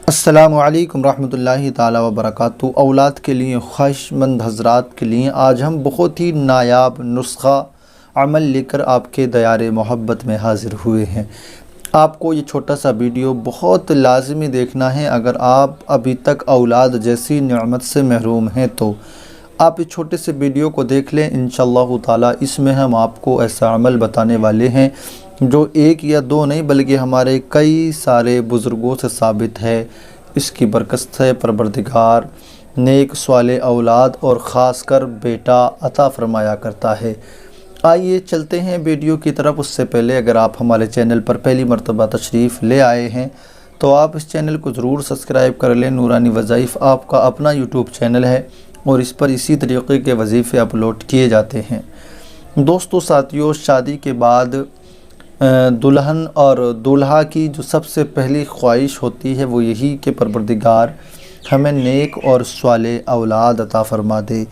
السلام علیکم رحمۃ اللہ تعالی وبرکاتہ۔ اولاد کے لیے خواہش مند حضرات کے لیے آج ہم بہت ہی نایاب نسخہ عمل لے کر آپ کے دیار محبت میں حاضر ہوئے ہیں۔ آپ کو یہ چھوٹا سا ویڈیو بہت لازمی دیکھنا ہے۔ اگر آپ ابھی تک اولاد جیسی نعمت سے محروم ہیں تو آپ اس چھوٹے سے ویڈیو کو دیکھ لیں۔ انشاءاللہ تعالی اس میں ہم آپ کو ایسا عمل بتانے والے ہیں جو ایک یا دو نہیں بلکہ ہمارے کئی سارے بزرگوں سے ثابت ہے۔ اس کی برکت سے پروردگار نیک صالح اولاد اور خاص کر بیٹا عطا فرمایا کرتا ہے۔ آئیے چلتے ہیں ویڈیو کی طرف۔ اس سے پہلے اگر آپ ہمارے چینل پر پہلی مرتبہ تشریف لے آئے ہیں تو آپ اس چینل کو ضرور سبسکرائب کر لیں۔ نورانی وظائف آپ کا اپنا یوٹیوب چینل ہے اور اس پر اسی طریقے کے وظیفے اپلوڈ کیے جاتے ہیں۔ دوستو ساتھیو، شادی کے بعد دلہن اور دولہا کی جو سب سے پہلی خواہش ہوتی ہے وہ یہی کہ پروردگار ہمیں نیک اور صالح اولاد عطا فرما دے،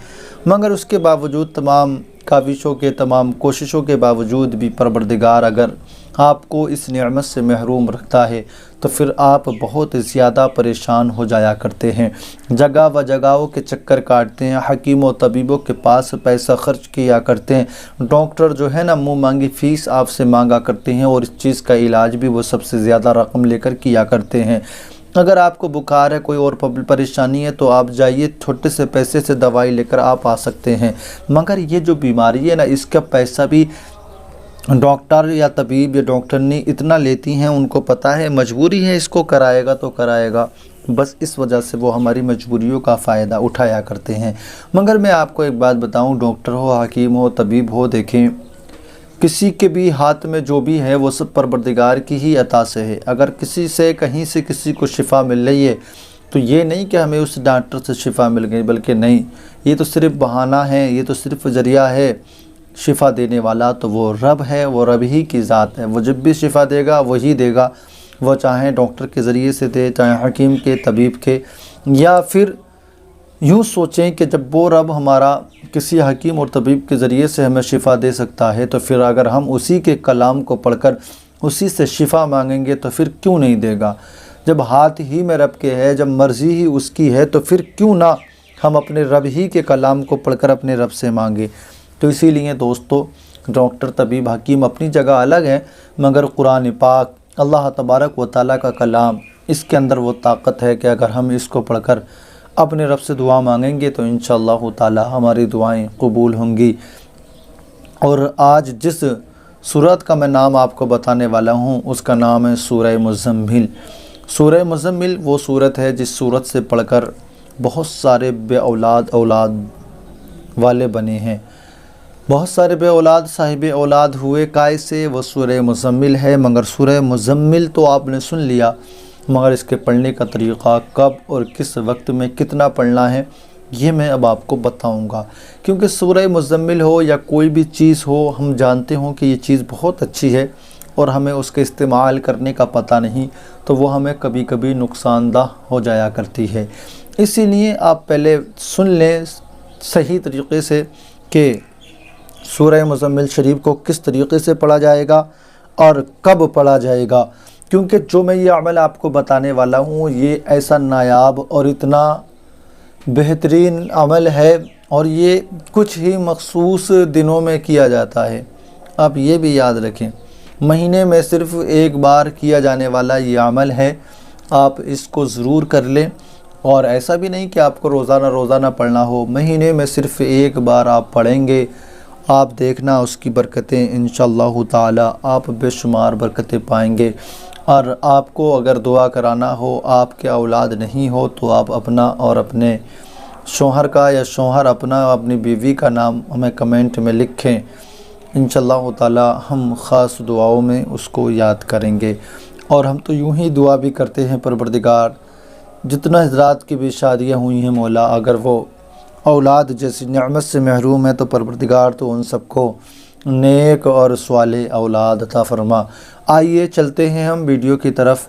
مگر اس کے باوجود تمام کاوشوں کے تمام کوششوں کے باوجود بھی پروردگار اگر آپ کو اس نعمت سے محروم رکھتا ہے تو پھر آپ بہت زیادہ پریشان ہو جایا کرتے ہیں، جگہ و جگہوں کے چکر کاٹتے ہیں، حکیم و طبیبوں کے پاس پیسہ خرچ کیا کرتے ہیں، ڈاکٹر جو ہے نا منہ مانگی فیس آپ سے مانگا کرتے ہیں اور اس چیز کا علاج بھی وہ سب سے زیادہ رقم لے کر کیا کرتے ہیں۔ اگر آپ کو بخار ہے، کوئی اور پریشانی ہے تو آپ جائیے، چھوٹے سے پیسے سے دوائی لے کر آپ آ سکتے ہیں، مگر یہ جو بیماری ہے نا اس کا پیسہ بھی ڈاکٹر یا طبیب یا ڈاکٹرنی اتنا لیتی ہیں، ان کو پتہ ہے مجبوری ہے، اس کو کرائے گا تو کرائے گا، بس اس وجہ سے وہ ہماری مجبوریوں کا فائدہ اٹھایا کرتے ہیں۔ مگر میں آپ کو ایک بات بتاؤں، ڈاکٹر ہو، حکیم ہو، طبیب ہو، دیکھیں کسی کے بھی ہاتھ میں جو بھی ہے وہ سب پروردگار کی ہی عطا سے ہے۔ اگر کسی سے کہیں سے کسی کو شفا مل رہی ہے تو یہ نہیں کہ ہمیں اس ڈاکٹر سے شفا مل گئی، بلکہ نہیں، یہ تو صرف بہانہ ہے، یہ تو صرف ذریعہ ہے۔ شفا دینے والا تو وہ رب ہے، وہ رب ہی کی ذات ہے، وہ جب بھی شفا دے گا وہی دے گا، وہ چاہے ڈاکٹر کے ذریعے سے دے، چاہے حکیم کے، طبیب کے، یا پھر یوں سوچیں کہ جب وہ رب ہمارا کسی حکیم اور طبیب کے ذریعے سے ہمیں شفا دے سکتا ہے تو پھر اگر ہم اسی کے کلام کو پڑھ کر اسی سے شفا مانگیں گے تو پھر کیوں نہیں دے گا؟ جب ہاتھ ہی میں رب کے ہے، جب مرضی ہی اس کی ہے تو پھر کیوں نہ ہم اپنے رب ہی کے کلام کو پڑھ کر اپنے رب سے مانگے؟ تو اسی لیے دوستو، ڈاکٹر، طبیب، حکیم اپنی جگہ الگ ہے، مگر قرآن پاک، اللہ تبارک و تعالیٰ کا کلام، اس کے اندر وہ طاقت ہے کہ اگر ہم اس کو پڑھ کر اپنے رب سے دعا مانگیں گے تو انشاءاللہ تعالی ہماری دعائیں قبول ہوں گی۔ اور آج جس سورت کا میں نام آپ کو بتانے والا ہوں اس کا نام ہے سورہ مزمل۔ سورہ مزمل وہ سورت ہے جس سورت سے پڑھ کر بہت سارے بے اولاد والے بنے ہیں، بہت سارے بے اولاد صاحب اولاد ہوئے کائے سے، وہ سورہ مزمل ہے۔ مگر سورہ مزمل تو آپ نے سن لیا، مگر اس کے پڑھنے کا طریقہ کب اور کس وقت میں کتنا پڑھنا ہے یہ میں اب آپ کو بتاؤں گا، کیونکہ سورہ مزمل ہو یا کوئی بھی چیز ہو، ہم جانتے ہوں کہ یہ چیز بہت اچھی ہے اور ہمیں اس کے استعمال کرنے کا پتہ نہیں تو وہ ہمیں کبھی کبھی نقصان دہ ہو جایا کرتی ہے۔ اسی لیے آپ پہلے سن لیں صحیح طریقے سے کہ سورہ مزمل شریف کو کس طریقے سے پڑھا جائے گا اور کب پڑھا جائے گا، کیونکہ جو میں یہ عمل آپ کو بتانے والا ہوں یہ ایسا نایاب اور اتنا بہترین عمل ہے اور یہ کچھ ہی مخصوص دنوں میں کیا جاتا ہے۔ آپ یہ بھی یاد رکھیں، مہینے میں صرف ایک بار کیا جانے والا یہ عمل ہے، آپ اس کو ضرور کر لیں۔ اور ایسا بھی نہیں کہ آپ کو روزانہ پڑھنا ہو، مہینے میں صرف ایک بار آپ پڑھیں گے، آپ دیکھنا اس کی برکتیں انشاءاللہ تعالی آپ بے شمار برکتیں پائیں گے۔ اور آپ کو اگر دعا کرانا ہو، آپ کے اولاد نہیں ہو تو آپ اپنا اور اپنے شوہر کا یا شوہر اپنا اپنی بیوی کا نام ہمیں کمنٹ میں لکھیں، انشاءاللہ تعالی ہم خاص دعاؤں میں اس کو یاد کریں گے۔ اور ہم تو یوں ہی دعا بھی کرتے ہیں، پروردگار جتنا حضرات کی بھی شادیاں ہوئی ہیں مولا، اگر وہ اولاد جیسی نعمت سے محروم ہے تو پروردگار تو ان سب کو نیک اور صالح اولاد عطا فرما۔ آئیے چلتے ہیں ہم ویڈیو کی طرف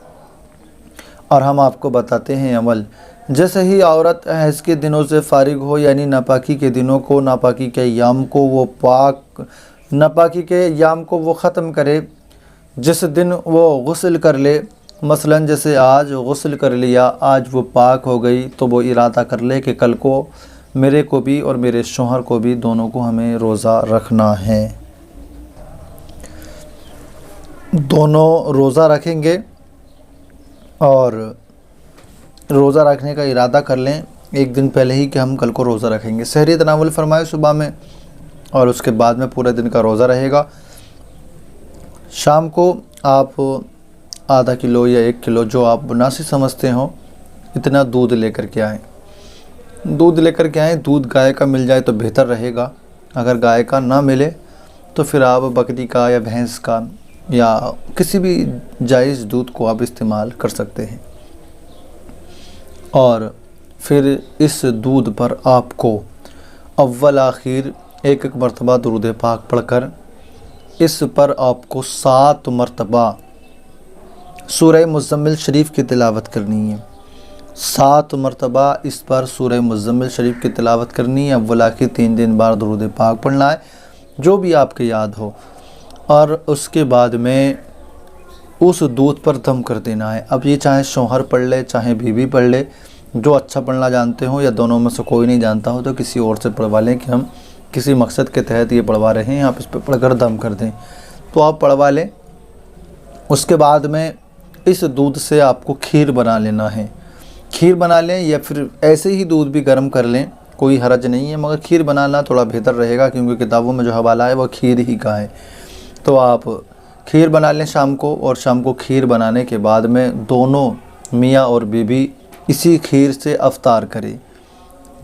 اور ہم آپ کو بتاتے ہیں عمل۔ جیسے ہی عورت حیض کے دنوں سے فارغ ہو، یعنی ناپاکی کے دنوں کو، ناپاکی کے ایام کو وہ ناپاکی کے ایام کو وہ ختم کرے، جس دن وہ غسل کر لے مثلاً جیسے آج غسل کر لیا، آج وہ پاک ہو گئی، تو وہ ارادہ کر لے کہ کل کو میرے کو بھی اور میرے شوہر کو بھی، دونوں کو ہمیں روزہ رکھنا ہے۔ دونوں روزہ رکھیں گے اور روزہ رکھنے کا ارادہ کر لیں ایک دن پہلے ہی کہ ہم کل کو روزہ رکھیں گے۔ سحری تناول فرمائے صبح میں، اور اس کے بعد میں پورے دن کا روزہ رہے گا۔ شام کو آپ آدھا کلو یا 1 کلو جو آپ مناسب سمجھتے ہوں اتنا دودھ لے کر کے آئیں۔ دودھ لے کر کے آئیں، دودھ گائے کا مل جائے تو بہتر رہے گا، اگر گائے کا نہ ملے تو پھر آپ بکری کا یا بھینس کا یا کسی بھی جائز دودھ کو آپ استعمال کر سکتے ہیں۔ اور پھر اس دودھ پر آپ کو اول آخر ایک مرتبہ درود پاک پڑھ کر اس پر آپ کو 7 مرتبہ سورہ مزمل شریف کی تلاوت کرنی ہے۔ 7 مرتبہ اس پر سورہ مزمل شریف کی تلاوت کرنی ہے۔ اول آخر 3 دن بار درود پاک پڑھنا ہے جو بھی آپ کے یاد ہو، اور اس کے بعد میں اس دودھ پر دم کر دینا ہے۔ اب یہ چاہے شوہر پڑھ لے چاہے بیوی پڑھ لے، جو اچھا پڑھنا جانتے ہوں، یا دونوں میں سے کوئی نہیں جانتا ہو تو کسی اور سے پڑھوا لیں کہ ہم کسی مقصد کے تحت یہ پڑھوا رہے ہیں، آپ اس پہ پڑھ کر دم کر دیں، تو آپ پڑھوا لیں۔ اس کے بعد میں اس دودھ سے آپ کو کھیر بنا لینا ہے۔ کھیر بنا لیں یا پھر ایسے ہی دودھ بھی گرم کر لیں، کوئی حرج نہیں ہے، مگر کھیر بنانا تھوڑا بہتر رہے گا کیونکہ کتابوں میں جو حوالہ ہے وہ کھیر ہی کا ہے۔ تو آپ کھیر بنا لیں شام کو، اور شام کو کھیر بنانے کے بعد میں دونوں میاں اور بیوی اسی کھیر سے افطار کریں،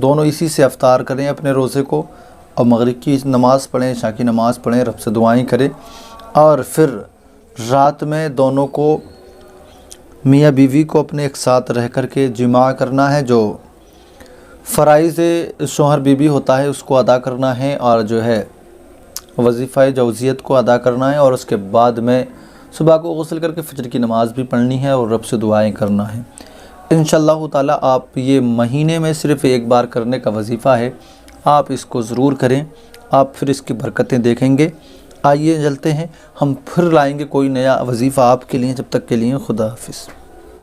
دونوں اسی سے افطار کریں اپنے روزے کو، اور مغرب کی نماز پڑھیں، عشاء کی نماز پڑھیں، رب سے دعائیں کریں، اور پھر رات میں دونوں کو میاں بیوی کو اپنے ایک ساتھ رہ کر کے جماع کرنا ہے، جو فرائض شوہر بیوی ہوتا ہے اس کو ادا کرنا ہے، اور جو ہے وظیفہ جوزیت کو ادا کرنا ہے، اور اس کے بعد میں صبح کو غسل کر کے فجر کی نماز بھی پڑھنی ہے اور رب سے دعائیں کرنا ہے۔ انشاءاللہ تعالیٰ آپ یہ مہینے میں صرف ایک بار کرنے کا وظیفہ ہے، آپ اس کو ضرور کریں، آپ پھر اس کی برکتیں دیکھیں گے۔ آئیے چلتے ہیں، ہم پھر لائیں گے کوئی نیا وظیفہ آپ کے لیے، جب تک کے لیے خدا حافظ۔